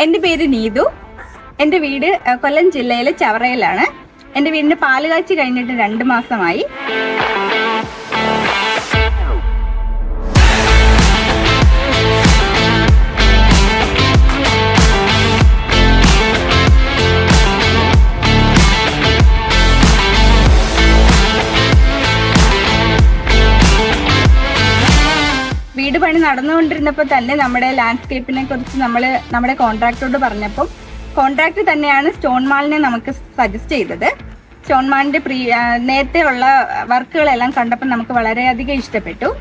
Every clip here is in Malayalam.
എൻ്റെ പേര് നീതു. എൻ്റെ വീട് കൊല്ലം ജില്ലയിലെ ചവറയിലാണ്. എൻ്റെ വീടിൻ്റെ പാലുകാച്ചി കഴിഞ്ഞിട്ട് 2 മാസമായി. വീട് പണി നടന്നുകൊണ്ടിരുന്നപ്പോൾ തന്നെ നമ്മുടെ ലാൻഡ്സ്കേപ്പിനെ കുറിച്ച് നമ്മുടെ കോൺട്രാക്ടറോട് പറഞ്ഞപ്പോൾ കോൺട്രാക്ടർ തന്നെയാണ് സ്റ്റോൺ മാളിനെ നമുക്ക് സജസ്റ്റ് ചെയ്തത്. സ്റ്റോൺ മാളിൻ്റെ നേരത്തെ ഉള്ള വർക്കുകളെല്ലാം കണ്ടപ്പോൾ നമുക്ക് വളരെയധികം ഇഷ്ടപ്പെട്ടു.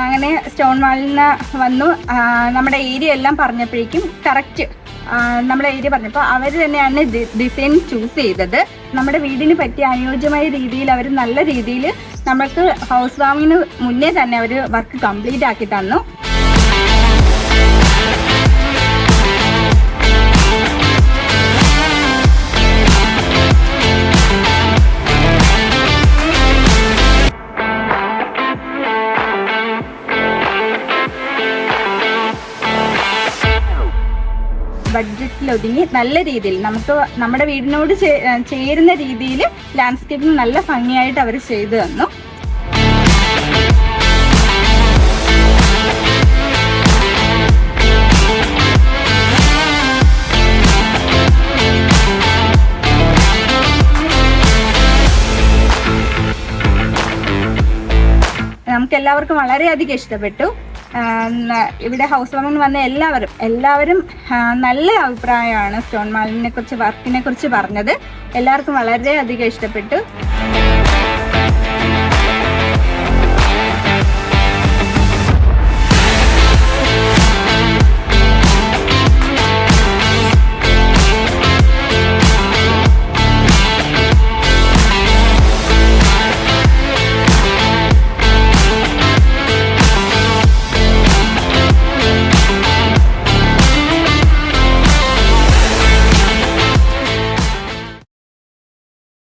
അങ്ങനെ സ്റ്റോൺ മാളിന് വന്നു. നമ്മുടെ ഏരിയ എല്ലാം പറഞ്ഞപ്പോഴേക്കും കറക്റ്റ് നമ്മുടെ ഏരിയ പറഞ്ഞപ്പോൾ അവർ തന്നെയാണ് ഡിസൈൻ ചൂസ് ചെയ്തത്. നമ്മുടെ വീടിന് പറ്റിയ അനുയോജ്യമായ രീതിയിൽ അവർ നല്ല രീതിയിൽ നമുക്ക് ഹൗസ് വാമിങ്ങിന് മുന്നേ തന്നെ അവർ വർക്ക് കംപ്ലീറ്റ് ആക്കി തന്നു. ബഡ്ജറ്റിലൊതുങ്ങി നല്ല രീതിയിൽ നമുക്ക് നമ്മുടെ വീടിനോട് ചേരുന്ന രീതിയിൽ ലാൻഡ്സ്കേപ്പിംഗ് നല്ല ഭംഗിയായിട്ട് അവർ ചെയ്തു തന്നു. നമുക്കെല്ലാവർക്കും വളരെയധികം ഇഷ്ടപ്പെട്ടു. ഇവിടെ ഹൗസ് വാമിന് വന്ന എല്ലാവരും നല്ല അഭിപ്രായമാണ് സ്റ്റോൺ മാളിനെ കുറിച്ച്, വർക്കിനെ കുറിച്ച് പറഞ്ഞത്. എല്ലാവർക്കും വളരെയധികം ഇഷ്ടപ്പെട്ടു.